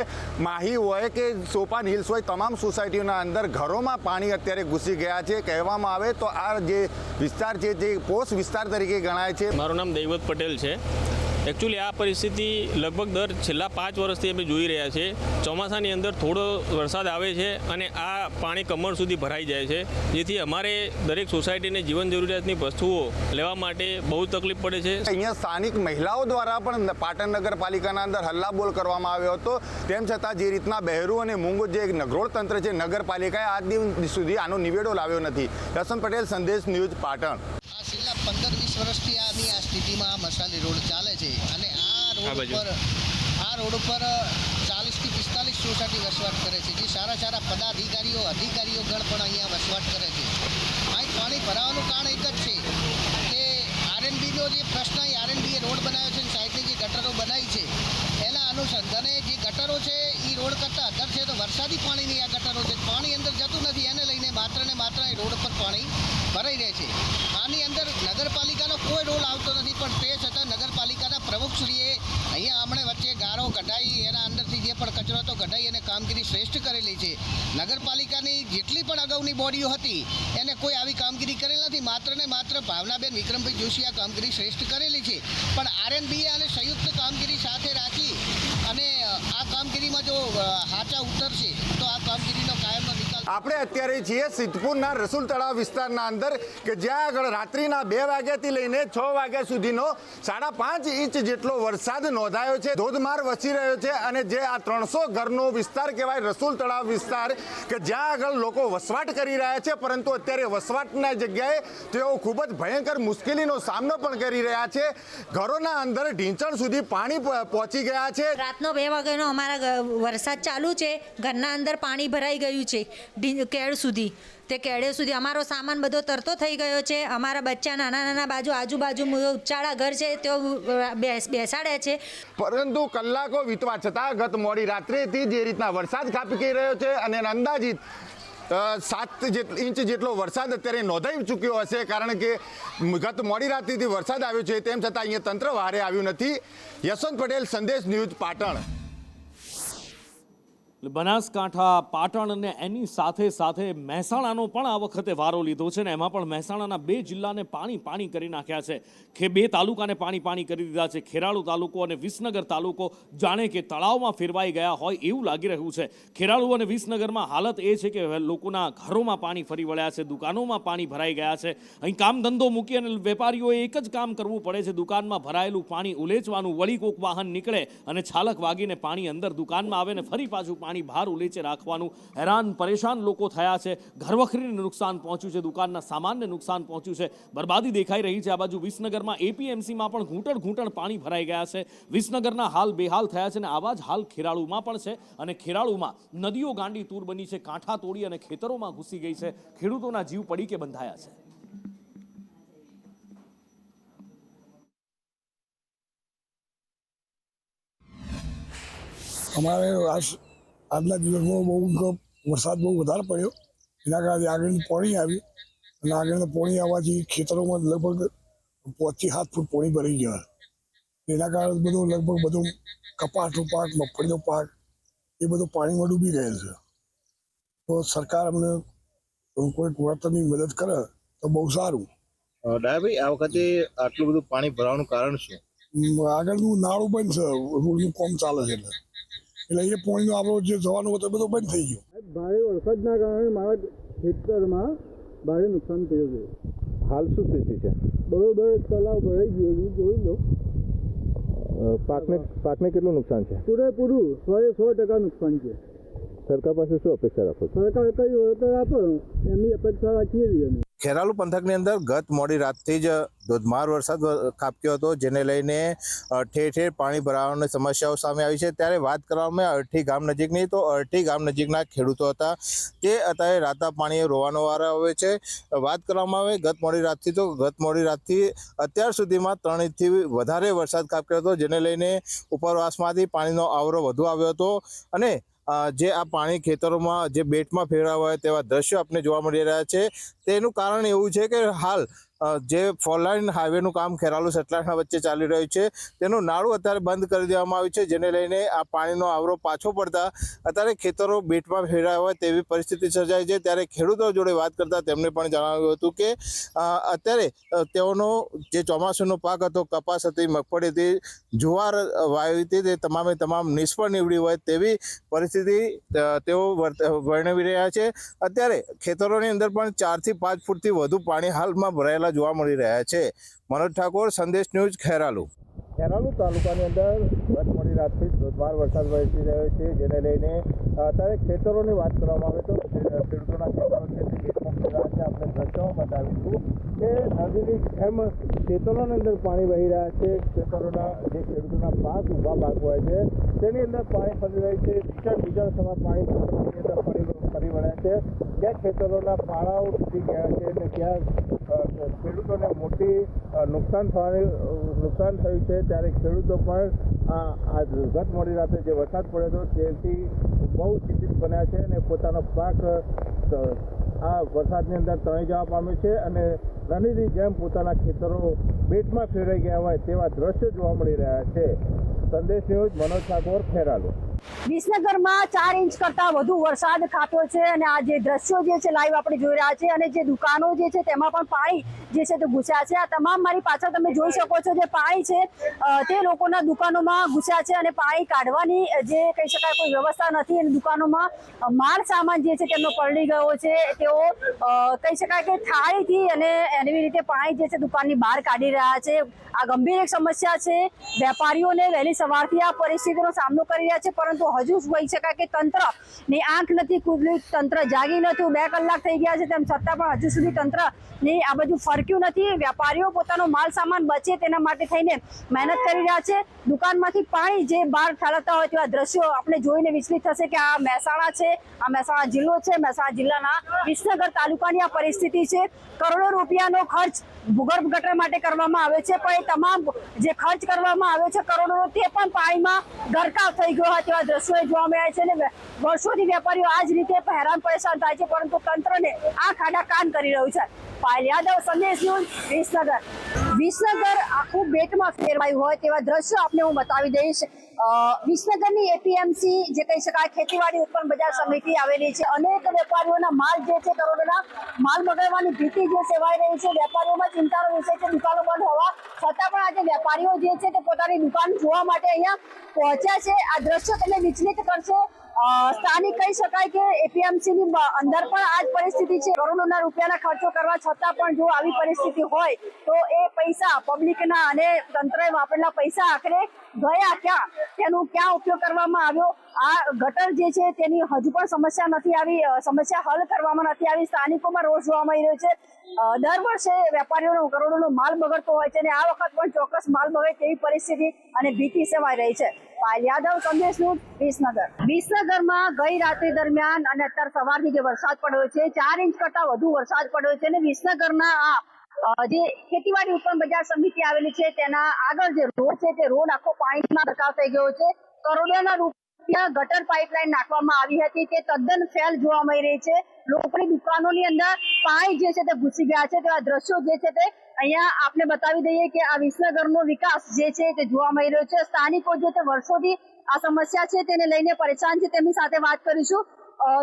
માહી હોય કે સોપાન હિલ્સ હોય, તમામ સોસાયટીઓના અંદર ઘરોમાં પાણી અત્યારે ઘૂસી ગયા છે. કહેવામાં આવે તો આ જે વિસ્તાર છે તે પોષ વિસ્તાર તરીકે ગણાય છે. મારું નામ દૈવત પટેલ છે. એકચ્યુઅલી આ પરિસ્થિતિ લગભગ છેલ્લા 5 વર્ષથી અમે જોઈ રહ્યા છીએ. ચોમાસાની અંદર થોડો વરસાદ આવે છે અને આ પાણી કમર સુધી ભરાઈ જાય છે, જેથી અમારે દરેક સોસાયટીને જીવન જરૂરિયાતની વસ્તુઓ લેવા માટે બહુ તકલીફ પડે છે. અહીંયા સ્થાનિક મહિલાઓ દ્વારા પણ પાટણ નગરપાલિકાના અંદર હલ્લાબોલ કરવામાં આવ્યો હતો. તેમ છતાં જે રીતના બહેરું અને મૂંગું જે નગરોળ તંત્ર છે, નગરપાલિકાએ આજ દિવસ સુધી આનો નિવેડો લાવ્યો નથી. યશવંત પટેલ, સંદેશ ન્યૂઝ, પાટણ. છેલ્લા 15-20 વર્ષથી આની આ સ્થિતિમાં આ મસાલી રોડ ચાલે છે અને આ રોડ ઉપર 40 થી 45 સોસાયટી વસવાટ કરે છે. જે સારા પદાધિકારીઓ ગણ પણ અહીંયા વસવાટ કરે છે. અહીં પાણી ભરાવાનું કારણ એક જ છે કે આરએનબીનો જે પ્રશ્ન, આરએનબીએ રોડ બનાવ્યો છે અને સાઈડની જે ગટરો બનાવી છે એના અનુસંધાને જે ગટરો છે એ રોડ કરતાં અધર છે, તો વરસાદી પાણીની આ ગટરો છે, પાણી અંદર જતું નથી. એને લઈને માત્ર ને માત્ર એ રોડ પર પાણી ભરાઈ રહે છે. આની અંદર નગરપાલિકાનો કોઈ રોલ આવતો નથી, પણ તે છતાં નગરપાલિકાના પ્રમુખશ્રીએ અહીંયા હમણે વચ્ચે ગારો કઢાઈ, એના અંદરથી જે પણ કચરો તો કઢાઈ અને કામગીરી શ્રેષ્ઠ કરેલી છે. નગરપાલિકાની જેટલી પણ અગાઉની બોડીઓ હતી એને કોઈ આવી કામગીરી કરેલ નથી. માત્ર ને માત્ર ભાવનાબેન વિક્રમભાઈ જોશી આ કામગીરી શ્રેષ્ઠ કરેલી છે. પણ આરએનબીએ અને સંયુક્ત કામગીરી સાથે રાખી અને આ કામગીરીમાં જો હાચા ઉતરશે તો આ કામગીરીનો કાયમનો નિકાલ. આપણે અત્યારે છીએ સિદ્ધપુરના રસુલ તળાવ વિસ્તારના અંદર કે જ્યાં આગળ રાત્રિના 2 વાગ્યાથી લઈને 6 વાગ્યા સુધીનો 5.5 ઇંચ જેટલો વરસાદ નોંધાયો છે. ધોધમાર વરસી રહ્યો છે અને જે આ 300 ઘરનો વિસ્તાર કહેવાય રસુલ તળાવ વિસ્તાર કે જ્યાં આગળ લોકો વસવાટ કરી રહ્યા છે, પરંતુ અત્યારે વસવાટના જગ્યાએ તેઓ ખૂબ જ ભયંકર મુશ્કેલીનો સામનો પણ કરી રહ્યા છે. ઘરોના અંદર ઢીંચણ સુધી પાણી પહોંચી ગયા છે. રાતનો 2 વાગ્યાનો અમારા વરસાદ ચાલુ છે, ઘરના અંદર પાણી ભરાઈ ગયું છે કેળ સુધી. તે કેળે સુધી અમારો સામાન બધો તરતો થઈ ગયો છે. અમારા બચ્ચા નાના આજુબાજુ ઉચ્ચાળા ઘર છે તેઓ બેસાડ્યા છે. પરંતુ કલાકો વીતવા છતાં ગત મોડી રાત્રેથી જે રીતના વરસાદ ખાબકી રહ્યો છે અને અંદાજિત 7 ઇંચ જેટલો વરસાદ અત્યારે નોંધાઈ ચૂક્યો હશે, કારણ કે ગત મોડી રાત્રિથી વરસાદ આવ્યો છે. તેમ છતાં અહીંયા તંત્ર વહારે આવ્યું નથી. યશવંત પટેલ, સંદેશ ન્યૂઝ, પાટણ. બનાસકાંઠા, પાટણ અને એની સાથે મહેસાણાનો પણ આ વખતે વારો લીધો છે ને એમાં પણ મહેસાણાના 2 જિલ્લાને પાણી કરી નાખ્યા છે. 2 તાલુકાને પાણી કરી દીધા છે. ખેરાલુ તાલુકો અને વિસનગર તાલુકો જાણે કે તળાવમાં ફેરવાઈ ગયા હોય એવું લાગી રહ્યું છે. ખેરાલુ અને વિસનગરમાં હાલત એ છે કે લોકોના ઘરોમાં પાણી ફરી વળ્યા છે, દુકાનોમાં પાણી ભરાઈ ગયા છે. અહીં કામ ધંધો મૂકી અને વેપારીઓએ એક જ કામ કરવું પડે છે, દુકાનમાં ભરાયેલું પાણી ઉલેચવાનું. વળી કોક વાહન નીકળે અને છાલક વાગીને પાણી અંદર દુકાનમાં આવે ને ફરી પાછું પાણી બહાર ઉલેચે રાખવાનું. હેરાન પરેશાન લોકો થયા છે. ઘરવખરીને નુકસાન પહોંચ્યું છે, દુકાનના સામાનને નુકસાન પહોંચ્યું છે, બરબાદી દેખાઈ રહી છે. આ બાજુ વિસનગરમાં એપીએમસીમાં પણ ઘૂંટણ પાણી ભરાઈ ગયા છે. વિસનગરના હાલ બેહાલ થયા છે અને આવા જ હાલ ખેરાલુમાં પણ છે. અને ખેરાલુમાં નદીઓ ગાંડી તૂર બની છે, કાંઠા તોડી અને ખેતરોમાં ઘૂસી ગઈ છે. ખેડૂતોના જીવ પડી કે બંધાયા છે. અમારે આજના દિવસમાં બહુ વરસાદ બહુ વધારે પડ્યો, એના કારણે આગળનું પાણી આવ્યું અને આગળનું પાણી આવવાથી ખેતરોમાં લગભગ 5 થી 7 ફૂટ પાણી ભરાઈ ગયા. એના કારણે બધું કપાસનો પાક, મગફળીનો પાક એ બધું પાણીમાં ડૂબી ગયેલ છે. તો સરકાર અમને કોઈ વળતરની મદદ કરે તો બહુ સારું. ડાયાભાઈ, આ વખતે આટલું બધું પાણી ભરાવાનું કારણ શું? આગળનું નાળું બંધ છે, રોડનું કામ ચાલે છે એટલે એ પાણીનો આપણો જે જવાનું હતું બધું બંધ થઈ ગયું. ભારે વરસાદના કારણે મારા ખેતરમાં ભારે નુકસાન થયું છે. હાલ શું સ્થિતિ છે? બરોબર તલાવ ભરાઈ ગયો છે, જોઈ લો. પાકને કેટલું નુકસાન છે? પૂરેપૂરું 100% નુકસાન છે. સરકાર પાસે શું અપેક્ષા રાખો છો? સરકાર કઈ વળતર આપો એમની અપેક્ષા રાખીએ છીએ અમે. ખેરાલુ પંથકની અંદર ગત મોડી રાતથી જ ધોધમાર વરસાદ ખાબક્યો હતો, જેને લઈને ઠેર ઠેર પાણી ભરાવાની સમસ્યાઓ સામે આવી છે. ત્યારે વાત કરવામાં અરઠી ગામ નજીકની, તો અરઠી ગામ નજીકના ખેડૂતો હતા તે અત્યારે રાતા પાણીએ રોવાનો વારો આવે છે. વાત કરવામાં આવે ગત મોડી રાતથી અત્યાર સુધીમાં 3 ઇંચથી વધારે વરસાદ ખાબક્યો હતો, જેને લઈને ઉપરવાસમાંથી પાણીનો આવરો વધુ આવ્યો હતો અને જે આ પાણી ખેતરોમાં જે બેટમાં ફેરવા હોય તેવા દ્રશ્યો આપણે જોવા મળી રહ્યા છે. તેનું કારણ એવું છે કે હાલ જે ફોરલાઇન હાઈવેનું કામ ખેરાલુ સતલાસણા વચ્ચે ચાલી રહ્યું છે તેનું નાળું અત્યારે બંધ કરી દેવામાં આવ્યું છે, જેને લઈને આ પાણીનો આવરો પાછો પડતા અત્યારે ખેતરો બેટમાં ફેરવાયા હોય તેવી પરિસ્થિતિ સર્જાઈ છે. ત્યારે ખેડૂતો જોડે વાત કરતા તેમણે પણ જણાવ્યું હતું કે અત્યારે તેઓનો જે ચોમાસાનો પાક હતો, કપાસ હતી, મગફળી હતી, જુવાર વાવી હતી, તે તમામે તમામ નિષ્ફળ નીવડી હોય તેવી પરિસ્થિતિ તેઓ વર્ણવી રહ્યા છે. અત્યારે ખેતરોની અંદર પણ 4 થી 5 ફૂટથી વધુ પાણી હાલમાં ભરાયેલા જોવા મળી રહ્યા છે. મનોજ ઠાકોર, સંદેશ ન્યૂઝ, ખેરાલુ. ખેરાલુ તાલુકાની અંદર ગત મોડી રાતથી ધોધમાર વરસાદ વરસી રહ્યો છે, જેને લઈને અત્યારે ખેતરોની વાત કરવામાં આવે તો ખેડૂતોના ખેતરો છે તે બેટમાં ફેરવાયા છે. આપણે દ્રશ્યોમાં બતાવીશું કે નદીની જેમ ખેતરોની અંદર પાણી વહી રહ્યા છે. ખેતરોના જે ખેડૂતોના પાક ઊભા પાક હોય છે તેની અંદર પાણી ફરી રહ્યું છે. બીજા સમય પાણી ખેતરોની અંદર ફરી વળ્યા છે. ક્યાંક ખેતરોના પાળાઓ તૂટી ગયા છે અને ક્યાંક ખેડૂતોને મોટી નુકસાન થયું છે. ત્યારે ખેડૂતો પણ આ ગત મોડી રાતે જે વરસાદ પડ્યો હતો તેથી બહુ ચિંતિત બન્યા છે અને પોતાનો પાક આ વરસાદની અંદર તણાઈ જવા પામ્યો છે અને નદીની જેમ પોતાના ખેતરો બેટમાં ફેરવાઈ ગયા હોય તેવા દ્રશ્યો જોવા મળી રહ્યા છે. સંદેશ ન્યૂઝ, મનોજ ઠાકોર, ખેરાલુ. વિસનગરમાં 4 ઇંચ કરતા વધુ વરસાદ ખાતો છે અને આ જે દ્રશ્યો જે છે લાઈવ આપણે જોઈ રહ્યા છે અને જે દુકાનો જે છે તેમાં પણ પાણી જે છે તે ઘૂસ્યા છે. આ તમામ મારી પાછળ તમે જોઈ શકો છો જે પાણી છે તે લોકોના દુકાનોમાં ઘૂસ્યા છે અને પાણી કાઢવાની જે કહી શકાય કોઈ વ્યવસ્થા નથી અને દુકાનોમાં માલ સામાન જે છે તેમનો પલળી ગયો છે. તેઓ કહી શકાય કે થાળીથી અને એવી રીતે પાણી જે છે દુકાનની બહાર કાઢી રહ્યા છે. આ ગંભીર એક સમસ્યા છે. વેપારીઓને વહેલી સવારથી આ પરિસ્થિતિનો સામનો કરી રહ્યા છે, પરંતુ હજુ કહી શકાય કે તંત્રની આંખ નથી ખુલ્લી, તંત્ર જાગી નથી. 2 કલાક થઈ ગયા છે તેમ છતાં પણ હજુ સુધી તંત્રની આ બધું ફરક્યું નથી. વેપારીઓ પોતાનો માલ સામાન બચે તેના માટે થઈને મહેનત કરી રહ્યા છે. દુકાનમાંથી પાણી જે બહાર ઠાલવતા હોય તેવા દ્રશ્યો આપણે જોઈને વિચલિત થશે કે આ મહેસાણા છે, આ મહેસાણા જિલ્લો છે. મહેસાણા જિલ્લાના વિસનગર તાલુકાની આ પરિસ્થિતિ છે. કરોડો રૂપિયાનો ખર્ચ ભૂગર્ભ ગટર માટે કરવામાં આવે છે, પણ એ તમામ જે ખર્ચ કરવામાં આવ્યો છે કરોડોનો, તે પણ પાણીમાં ગરકાવ થઈ ગયો હોય તેવા દ્રશ્યો જોવા મળ્યા છે અને વર્ષોથી વેપારીઓ આ જ રીતે હેરાન પરેશાન થાય છે, પરંતુ તંત્રને આ ખાડા કાન કરી રહ્યું છે. પાયલ યાદવ, સંદેશ ન્યૂઝ, વિસનગર. વિસનગર આખું બેટમાં ફેરવાયું હોય તેવા દ્રશ્યો આપને હું બતાવી દઈશ. વિસનગરની એપીએમસી જે કહી શકાય ખેતીવાડી ઉત્પન્ન બજાર સમિતિ આવેલી છે. અનેક વેપારીઓના માલ જે છે કરોડોના માલ બગડવાની ભીતિ જે સેવાઈ રહી છે. વેપારીઓમાં ચિંતાનો વિષય છે. દુકાનો બંધ હોવા છતાં પણ આજે વેપારીઓ જે છે તે પોતાની દુકાન જોવા માટે અહીંયા પહોંચ્યા છે. આ દ્રશ્યો તમને વિચલિત કરશે. સ્થાનિક કહી શકાય કે એપીએમસીની અંદર પણ આ જ પરિસ્થિતિ છે. કરોડોના રૂપિયાના ખર્ચો કરવા છતાં પણ જો આવી પરિસ્થિતિ હોય તો એ પૈસા પબ્લિકના અને તંત્રએ વાપરેલા પૈસા આખરે ગયા ક્યાં, તેનું ક્યાં ઉપયોગ કરવામાં આવ્યો? આ ગટર જે છે તેની હજુ પણ સમસ્યા નથી આવી, સમસ્યા હલ કરવામાં નથી આવી. સ્થાનિકોમાં રોષ જોવા મળી રહ્યો છે. દર વર્ષે વેપારીઓનો કરોડોનો માલ બગડતો હોય છે અને આ વખત પણ ચોક્કસ માલ બગડે તેવી પરિસ્થિતિ અને ભીતિ સેવાઈ રહી છે. પાયલ યાદવ, સંદેશ ન્યૂઝ, વિસનગર. વિસનગરમાં ગઈ રાત્રિ દરમિયાન અને અત્યારે સવારથી જે વરસાદ પડ્યો છે 4 ઇંચ કરતા વધુ વરસાદ પડ્યો છે અને વિસનગરના જે ખેતીવાડી ઉત્પન્ન બજાર સમિતિ આવેલી છે તેના આગળ જે રોડ છે તે રોડ આખો પાણીમાં ગરકાવ થઈ ગયો છે. કરોડોના રૂપિયા ગટર પાઇપલાઇન નાખવામાં આવી હતી તે તદ્દન ફેલ જોવા મળી રહી છે. લોકોની દુકાનોની અંદર પાણી જે છે તે ઘૂસી ગયા છે. તેવા દ્રશ્યો જે છે તે અહીંયા આપણે બતાવી દઈએ કે આ વિસનગરનો વિકાસ જે છે તે જોવા મળી રહ્યો છે. સ્થાનિકો જે તે વર્ષોથી આ સમસ્યા છે તેને લઈને પરેશાન છે. તેમની સાથે વાત કરીશું.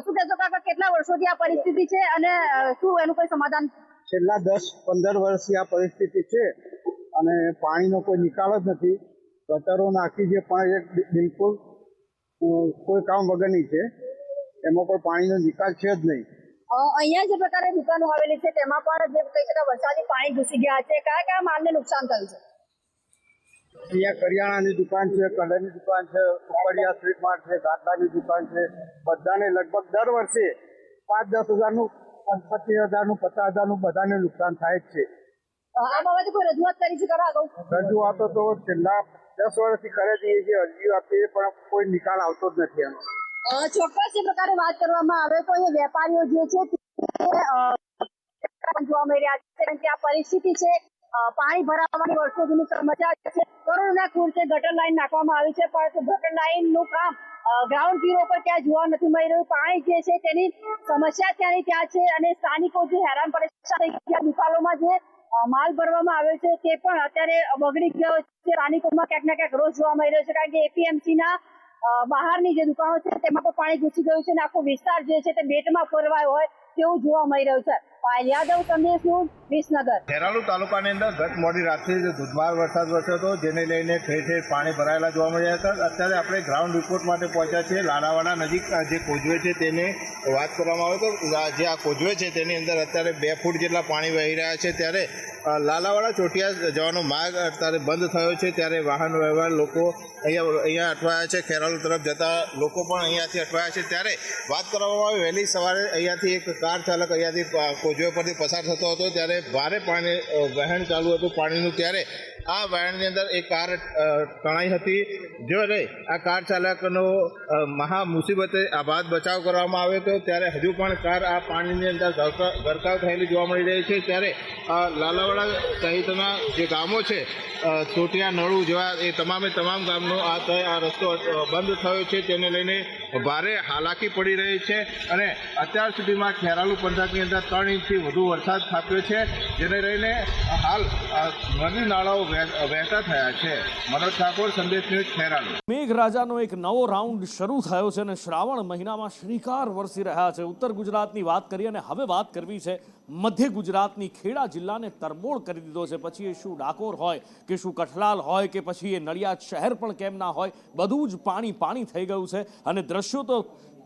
શું કહેશો કાકા, કેટલા વર્ષોથી આ પરિસ્થિતિ છે અને શું એનું કોઈ સમાધાન? છેલ્લા 10-15 વર્ષથી આ પરિસ્થિતિ છે અને પાણીનો કોઈ નિકાલ જ નથી. ગટરો નાખી છે પણ એક બિલકુલ કોઈ કામ વગરની છે. એમાં કોઈ પાણીનો નિકાલ છે જ નહીં. અહીંયા જે પ્રકારે દુકાનો આવેલી છે તેમાં પણ જે કહી શકાય વરસાદી પાણી ઘૂસી ગયા છે. કયા કયા માલને નુકસાન થયું છે? અહીંયા કરિયાણાની દુકાન છે, કલરની દુકાન છે, ઉપડિયા સ્ટ્રીટ માર્ટ છે, ગાટલાની દુકાન છે. બધાને લગભગ દર વર્ષે 5-10 હજારનું, 25 હજારનું, 50 હજારનું બધાને નુકસાન થાય જ છે. આ બાબતે કોઈ રજૂઆત કરી છે ખરા અગાઉ? રજૂઆતો તો છેલ્લા 10 વર્ષથી કરે જઈએ છીએ, અરજીઓ આપીએ પણ કોઈ નિકાલ આવતો જ નથી એનો. ચોક્કસ એ પ્રકારે વાત કરવામાં આવે તો એ વેપારીઓ જે છે જોવા મળી રહ્યા છે કારણ કે આ પરિસ્થિતિ છે. પાણી ભરાવાની વર્ષો જૂની સમસ્યા છે. કરોડોના ખર્ચે ગટર લાઈન નાખવામાં આવી છે, પરંતુ ગટર લાઈનનું કામ ગ્રાઉન્ડ ઝીરો પર ત્યાં જોવા નથી મળી રહ્યું. પાણી જે છે તેની સમસ્યા ત્યાંની ત્યાં છે અને સ્થાનિકો જે હેરાન પરેશાન થઈ ગયા. દુકાનોમાં જે માલ ભરવામાં આવ્યો છે તે પણ અત્યારે બગડી ગયો છે. સ્થાનિકોમાં ક્યાંક ને ક્યાંક રોષ જોવા મળી રહ્યો છે, કારણ કે એપીએમસીના બહારની જે દુકાનો છે તેમાં પણ પાણી ઘૂસી ગયું છે અને આખો વિસ્તાર જે છે તે બેટમાં ફેરવાયો હોય તેવું જોવા મળી રહ્યું છે. પાયલ યાદવ, સંદેશ ન્યૂઝ, વિસનગર. ખેરાલુ તાલુકાની અંદર ગત મોડી રાતથી જ ધોધમાર વરસાદ વરસ્યો હતો, જેને લઈને ઠેર ઠેર પાણી ભરાયેલા જોવા મળ્યા હતા. અત્યારે આપણે ગ્રાઉન્ડ રિપોર્ટ માટે પહોંચ્યા છીએ. લાલાવાડા નજીક જે કોઝવે છે તેને વાત કરવામાં આવે તો જે આ કોઝવે છે તેની અંદર અત્યારે 2 ફૂટ જેટલા પાણી વહી રહ્યા છે. ત્યારે લાલાવાડા ચોટિયા જવાનો માર્ગ અત્યારે બંધ થયો છે. ત્યારે વાહન વ્યવહાર લોકો અહીંયા અટવાયા છે. ખેરાલુ તરફ જતા લોકો પણ અહીંયાથી અટવાયા છે. ત્યારે વાત કરવામાં આવે વહેલી સવારે અહીંયાથી એક કાર ચાલક અહીંયાથી કોઝવે પરથી પસાર થતો હતો, ત્યારે ભારે પાણી વહેણ ચાલુ હતું પાણીનું. ત્યારે આ વહેણની અંદર એક કાર તણાઈ હતી. જ્યારે આ કાર ચાલકનો મહા મુસીબતે આબાદ બચાવ કરવામાં આવ્યો હતો. ત્યારે હજુ પણ કાર આ પાણીની અંદર ગરકાવ થયેલી જોવા મળી રહી છે. ત્યારે લાલાવાડા સહિતના જે ગામો છે, ચોટિયા, નળુ જેવા એ તમામ ગામનો આ રસ્તો બંધ થયો છે. તેને લઈને ભારે હાલાકી પડી રહી છે અને અત્યાર સુધીમાં ખેરાલુ પંથકની અંદર 3 ઇંચથી વધુ વરસાદ ખાબક્યો છે, જેને લઈને હાલ નદી નાળાઓ વહેતા થયા છે. મનોજ ઠાકોર, સંદેશ ન્યૂઝ, ખેરાલુ. મેઘરાજાનો એક નવો રાઉન્ડ શરૂ થયો છે અને શ્રાવણ મહિનામાં શ્રીકાર વરસી રહ્યા છે. ઉત્તર ગુજરાતની વાત કરી અને હવે વાત કરવી છે મધ્ય ગુજરાતની. ખેડા જિલ્લાને તરબોળ કરી દીધો છે. પછી એ શું ડાકોર હોય કે શું કઠલાલ હોય કે પછી એ નડિયાદ શહેર પણ કેમ ના હોય, બધું જ પાણી થઈ ગયું છે. અને દ્રશ્યો તો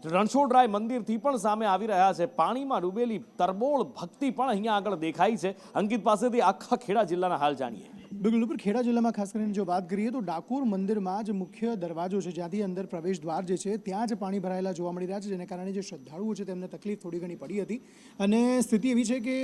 રણછોડરાય મંદિરથી પણ સામે આવી રહ્યા છે. પાણીમાં ડૂબેલી તરબોળ ભક્તિ પણ અહીંયા આગળ દેખાય છે. અંકિત પાસેથી આખા ખેડા જિલ્લાના હાલ જાણીએ. બિલકુલ ઉપર ખેડા જિલ્લામાં ખાસ કરીને જો વાત કરીએ તો ડાકોર મંદિરમાં જ મુખ્ય દરવાજો છે, જ્યાંથી અંદર પ્રવેશ દ્વાર જે છે ત્યાં જ પાણી ભરાયેલા જોવા મળી રહ્યા છે, જેને કારણે જે શ્રદ્ધાળુઓ છે તેમને તકલીફ થોડી ઘણી પડી હતી. અને સ્થિતિ એવી છે કે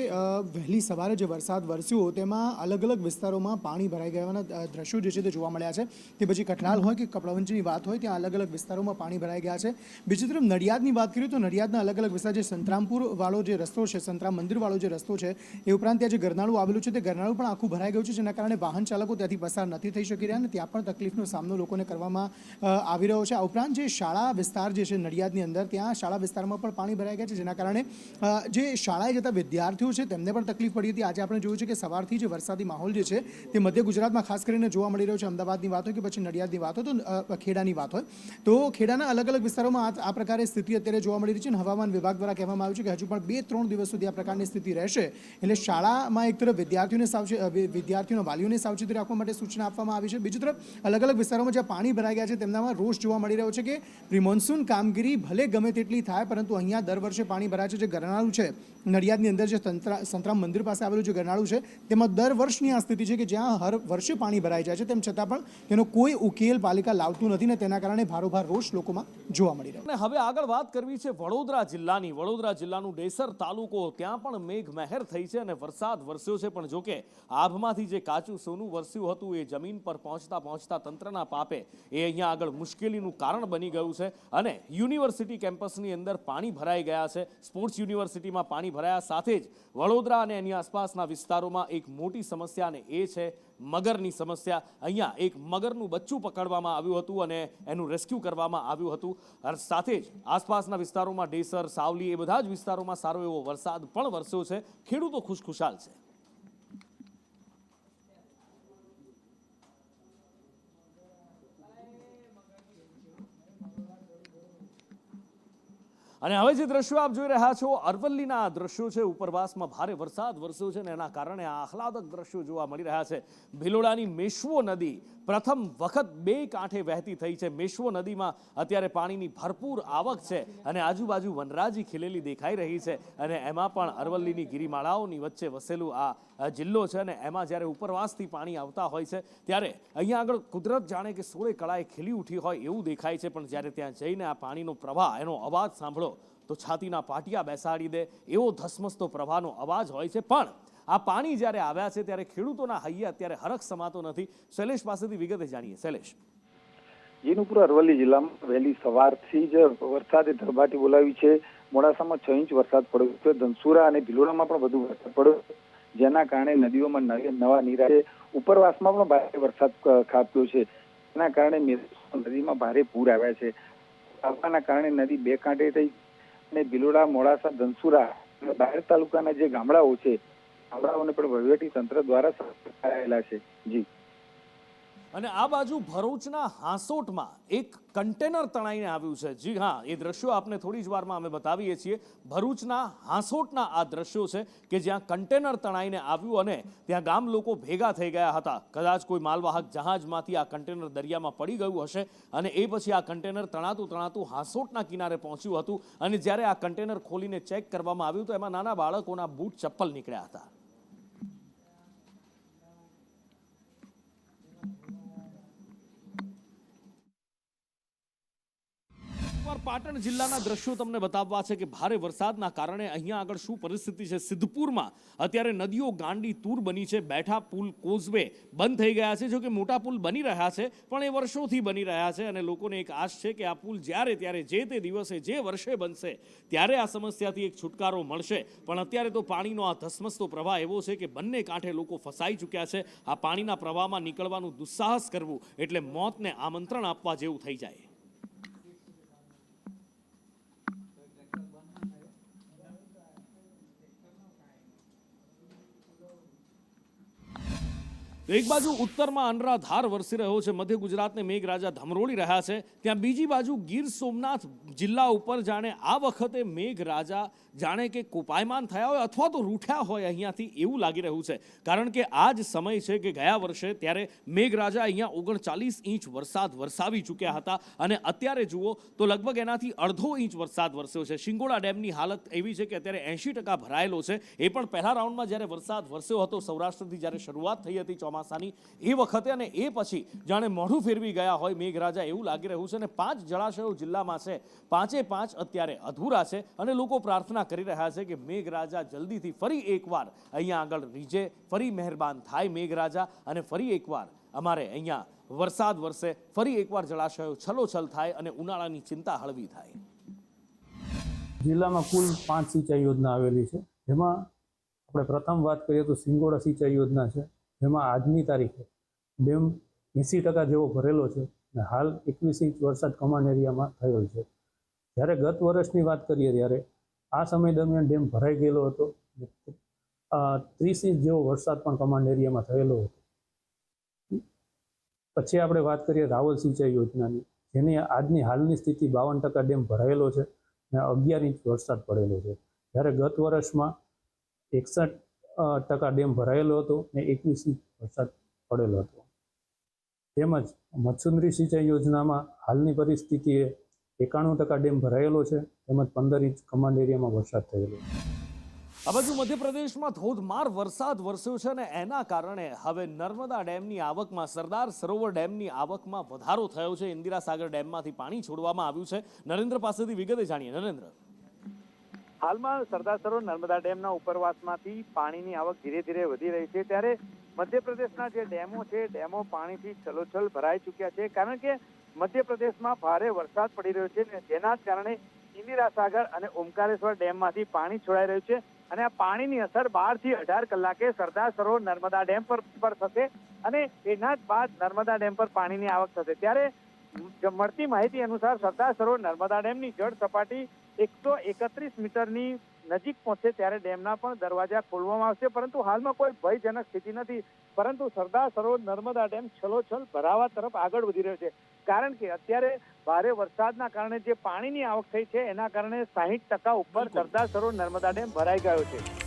વહેલી સવારે જે વરસાદ વરસ્યો તેમાં અલગ અલગ વિસ્તારોમાં પાણી ભરાઈ ગયાના દ્રશ્યો જે છે તે જોવા મળ્યા છે. તે પછી કઠલાલ હોય કે કપડવંજની વાત હોય, ત્યાં અલગ અલગ વિસ્તારોમાં પાણી ભરાઈ ગયા છે. બીજી તરફ નડિયાદની વાત કરીએ તો નડિયાદના અલગ અલગ વિસ્તાર, જે સંતરામપુર વાળો જે રસ્તો છે, સંતરામ મંદિર વાળો જે રસ્તો છે, એ ઉપરાંત ત્યાં જે ગરનાળું આવેલું છે તે ગરનાળું પણ આખું ભરાઈ ગયું છે, જેના કારણે વાહન ચાલકો ત્યાંથી પસાર નથી થઈ શકી રહ્યા અને ત્યાં પણ તકલીફનો સામનો લોકોને કરવામાં આવી રહ્યો છે. આ ઉપરાંત જે શાળા વિસ્તાર જે છે નડિયાદની અંદર, ત્યાં શાળા વિસ્તારમાં પણ પાણી ભરાઈ ગયા છે, જેના કારણે જે શાળાએ જતા વિદ્યાર્થીઓ છે તેમને પણ તકલીફ પડી હતી. આજે આપણે જોયું છે કે સવારથી જે વરસાદી માહોલ જે છે તે મધ્ય ગુજરાતમાં ખાસ કરીને જોવા મળી રહ્યો છે. અમદાવાદની વાત હોય કે પછી નડિયાદની વાત હોય તો ખેડાની વાત હોય તો ખેડાના અલગ અલગ વિસ્તારોમાં આ પ્રકારે સ્થિતિ અત્યારે જોવા મળી રહી છે. અને હવામાન વિભાગ દ્વારા કહેવામાં આવ્યું છે કે હજુ પણ 2-3 દિવસ સુધી આ પ્રકારની સ્થિતિ રહેશે. એટલે શાળામાં એક તરફ વિદ્યાર્થીઓના વાલીઓને સાવચેતી રાખવા માટે સૂચના આપવામાં આવી છે. બીજી તરફ અલગ અલગ વિસ્તારોમાં જ્યાં પાણી ભરાઈ ગયા છે તેમનામાં રોષ જોવા મળી રહ્યો છે કે પ્રિમોન્સૂન કામગીરી ભલે ગમે તેટલી થાય, પરંતુ અહીંયા દર વર્ષે પાણી ભરાય છે. જે ગરનાળું છે નડિયાદની અંદર, જે સંતરામ મંદિર પાસે આવેલું જે ગરનાળું છે, તેમાં દર વર્ષની આ સ્થિતિ છે કે જ્યાં હર વર્ષે પાણી ભરાઈ જાય છે, તેમ છતાં પણ તેનો કોઈ ઉકેલ પાલિકા લાવતું નથી ને તેના કારણે ભારોભાર રોષ લોકોમાં જોવા મળી રહ્યો. અને હવે આગળ વાત કરવી છે વડોદરા જિલ્લાની. વડોદરા જિલ્લાનું ડેસર તાલુકો, ત્યાં પણ મેઘ મહેર થઈ છે અને વરસાદ વરસ્યો છે. પણ જોકે આભમાંથી જે કાચું સોનું વરસ્યું હતું એ જમીન પર પહોંચતા તંત્રના પાપે એ અહીંયા આગળ મુશ્કેલીનું કારણ બની ગયું છે. અને યુનિવર્સિટી કેમ્પસની અંદર પાણી ભરાઈ ગયા છે. સ્પોર્ટ્સ યુનિવર્સિટીમાં પાણી ભરાયા સાથે જ વડોદરા અને એની આસપાસના વિસ્તારોમાં એક મોટી સમસ્યા, અને એ છે મગરની સમસ્યા. અહીંયા એક મગરનું બચ્ચું પકડવામાં આવ્યું હતું અને એનું રેસ્ક્યુ કરવામાં આવ્યું હતું. સાથે જ આસપાસના વિસ્તારોમાં ડેસર, સાવલી, એ બધા જ વિસ્તારોમાં સારો એવો વરસાદ પણ વરસ્યો છે. ખેડૂતો ખુશખુશાલ છે. અને હવે જે દ્રશ્યો આપ જોઈ રહ્યા છો, અરવલ્લીના દ્રશ્યો છે. ઉપરવાસમાં ભારે વરસાદ વરસ્યો છે અને એના કારણે આ આહલાદક દ્રશ્યો જોવા મળી રહ્યા છે. ભિલોડાની મેશ્વો નદી પ્રથમ વખત 2 કાંઠે વહેતી થઈ છે. મેશ્વો નદીમાં અત્યારે પાણીની ભરપૂર આવક છે અને આજુબાજુ વનરાજી ખીલેલી દેખાઈ રહી છે. અને એમાં પણ અરવલ્લીની ગિરિમાળાઓની વચ્ચે વસેલું આ જિલ્લો છે અને એમાં જ્યારે ઉપરવાસથી પાણી આવતા હોય છે ત્યારે અહીંયા આગળ કુદરત જાણે કે 16 કળાએ ખીલી ઉઠી હોય એવું દેખાય છે. પણ જ્યારે ત્યાં જઈને આ પાણીનો પ્રવાહ, એનો અવાજ સાંભળો તો છાતીના પાટિયા બેસાડી દે એવો ધસમસતો પ્રવાહનો અવાજ હોય છે. પણ આ પાણી જ્યારે આવ્યા છે ત્યારે ખેડૂતોના હૈયે અત્યારે હરખ સમાતો નથી. શૈલેષ પાસેથી વિગતે જાણીએ. શૈલેષ. જેનુપુર અરવલ્લી જિલ્લામાં વહેલી સવારથી જ વરસાદે ધરબાટી બોલાવી છે. મોડાસામાં 6 ઇંચ વરસાદ પડ્યો છે. ધનસુરા અને ભિલોડામાં પણ વધુ વરસાદ પડ્યો, જેના કારણે નદીઓમાં નવા નીર આવે. ઉપરવાસમાં પણ ભારે વરસાદ ખાબક્યો છે, જેના કારણે નદીમાં ભારે પૂર આવ્યા છે. આવવાના કારણે નદી બે કાંઠે થઈ અને ભિલોડા, મોડાસા, ધનસુરા અને બાયડ તાલુકાના જે ગામડાઓ છે, ગામડાઓને પણ વહીવટી તંત્ર દ્વારા કરાયેલા છે. જી. અને આ બાજુ ભરૂચના હાંસોટમાં એક કન્ટેનર તણાઈને આવ્યું છે. જી હા, એ દ્રશ્યો આપને થોડી જ વારમાં અમે બતાવીએ છીએ. ભરૂચના હાંસોટના આ દ્રશ્યો છે કે જ્યાં કન્ટેનર તણાઈને આવ્યું અને ત્યાં ગામ લોકો ભેગા થઈ ગયા હતા. કદાચ કોઈ માલવાહક જહાજમાંથી આ કન્ટેનર દરિયામાં પડી ગયું હશે અને એ પછી આ કન્ટેનર તણાતું હાંસોટના કિનારે પહોંચ્યું હતું અને જ્યારે આ કન્ટેનર ખોલીને ચેક કરવામાં આવ્યું તો એમાં નાના બાળકોના બૂટ ચપ્પલ નીકળ્યા હતા. પાટણ જિલ્લાના દ્રશ્યો તમને બતાવવા છે કે ભારે વરસાદના કારણે અહીંયા આગળ શું પરિસ્થિતિ છે. સિદ્ધપુરમાં અત્યારે નદીઓ ગાંડી તૂર બની છે. બેઠા પુલ, કોઝવે બંધ થઈ ગયા છે. જો કે મોટા પુલ બની રહ્યા છે પણ એ વર્ષોથી બની રહ્યા છે અને લોકોને એક આશ છે કે આ પુલ જ્યારે ત્યારે જે તે દિવસે જે વર્ષે બનશે ત્યારે આ સમસ્યાથી એક છુટકારો મળશે. પણ અત્યારે તો પાણીનો આ ધસમસતો પ્રવાહ એવો છે કે બંને કાંઠે લોકો ફસાઈ ચૂક્યા છે. આ પાણીના પ્રવાહમાં નીકળવાનું દુસ્સાહસ કરવું એટલે મોતને આમંત્રણ આપવા જેવું થઈ જાય. એક બાજુ ઉત્તરમાં અનરાધાર વરસી રહ્યો છે. મધ્ય ગુજરાતને મેઘરાજા ધમરોળી રહ્યા છે. ત્યાં બીજી બાજુ ગીર સોમનાથ જિલ્લા ઉપર જાણે આ વખતે મેઘરાજા જાણે કે કોપાયમાન થયા હોય અથવા તો રૂઠ્યા હોય અહીંયાથી એવું લાગી રહ્યું છે. કારણ કે આ જ સમય છે કે ગયા વર્ષે ત્યારે મેઘરાજા અહીંયા 39 ઇંચ વરસાદ વરસાવી ચૂક્યા હતા અને અત્યારે જુઓ તો લગભગ એનાથી અડધો ઇંચ વરસાદ વરસ્યો છે. શિંગોડા ડેમની હાલત એવી છે કે અત્યારે 80% ભરાયેલો છે. એ પણ પહેલા રાઉન્ડમાં જ્યારે વરસાદ વરસ્યો હતો સૌરાષ્ટ્રથી જ્યારે શરૂઆત થઈ હતી ચોમાસાની એ વખતે અને એ પછી જાણે મોઢું ફેરવી ગયા હોય મેઘરાજા એવું લાગી રહ્યું છે. અને 5 જળાશયો જિલ્લામાં છે, 5 અત્યારે અધૂરા છે અને લોકો પ્રાર્થના કરી રહ્યા છે કે મેઘરાજા જલ્દીથી ફરી એકવાર અહીંયા આગળ રીજે, ફરી મહેરબાન થાય મેઘરાજા અને ફરી એકવાર અમારે અહીંયા વરસાદ વરસે, ફરી એકવાર જળાશયો છલોછલ થાય અને ઉનાળાની ચિંતા હળવી થાય. જિલ્લામાં કુલ 5 સિંચાઈ યોજના આવેલી છે. જેમાં આપણે પ્રથમ વાત કરીએ તો સિંગોડા સિંચાઈ યોજના છે, જેમાં આજની તારીખે ડેમ 80% જેવો ભરેલો છે અને હાલ 21 ઇંચ વરસાદ કમાન્ડ એરિયામાં થયો છે. જ્યારે ગત વર્ષની વાત કરીએ ત્યારે આ સમય દરમિયાન ડેમ ભરાઈ ગયેલો હતો. 30 ઇંચ જેવો વરસાદ પણ કમાન્ડ એરિયામાં થયેલો હતો. પછી આપણે વાત કરીએ રાવલ સિંચાઈ યોજનાની, જેની આજની હાલની સ્થિતિ 52% ડેમ ભરાયેલો છે અને 11 ઇંચ વરસાદ પડેલો છે. જ્યારે ગત વર્ષમાં 61% ડેમ ભરાયેલો હતો અને 21 ઇંચ વરસાદ પડેલો હતો. તેમજ મત્સ્યુંદરી સિંચાઈ યોજનામાં હાલની પરિસ્થિતિએ 91% ડેમ ભરાયેલો છે તેમજ 15 ઇંચ કમાન્ડ એરિયામાં વરસાદ થયેલો છે. આ બાજુ મધ્યપ્રદેશમાં ધોધમાર વરસાદ વરસ્યો છે અને એના કારણે હવે નર્મદા ડેમની આવકમાં, સરદાર સરોવર ડેમની આવકમાં વધારો થયો છે. ઇન્દિરા સાગર ડેમમાંથી પાણી છોડવામાં આવ્યું છે. નરેન્દ્ર પાસેથી વિગતે જાણીએ. નરેન્દ્ર, હાલમાં સરદાર સરોવર નર્મદા ડેમના ઉપરવાસમાંથી પાણીની આવક ધીરે ધીરે વધી રહી છે. ત્યારે મધ્યપ્રદેશના જે ડેમો છે, ડેમો પાણીથી છલોછલ ભરાઈ ચૂક્યા છે. કારણ કે મધ્યપ્રદેશમાં ભારે વરસાદ પડી રહ્યો છે જેના જ કારણે ઇન્દિરા સાગર અને ઓમકારેશ્વર ડેમમાંથી પાણી છોડાઈ રહ્યું છે અને આ પાણીની અસર 12 થી 18 કલાકે સરદાર સરોવર નર્મદા ડેમ પર થશે અને એના જ બાદ નર્મદા ડેમ પર પાણીની આવક થશે. ત્યારે મળતી માહિતી અનુસાર સરદાર સરોવર નર્મદા ડેમની જળ સપાટી 131 મીટરની નજીક પહોંચે ત્યારે ડેમના પણ દરવાજા ખોલવામાં આવશે. પરંતુ હાલમાં કોઈ ભયજનક સ્થિતિ નથી. પરંતુ સરદાર સરોવર નર્મદા ડેમ છલોછલ ભરાવા તરફ આગળ વધી રહ્યો છે. કારણ કે અત્યારે ભારે વરસાદના કારણે જે પાણીની આવક થઈ છે એના કારણે 60% ઉપર સરદાર સરોવર નર્મદા ડેમ ભરાઈ ગયો છે.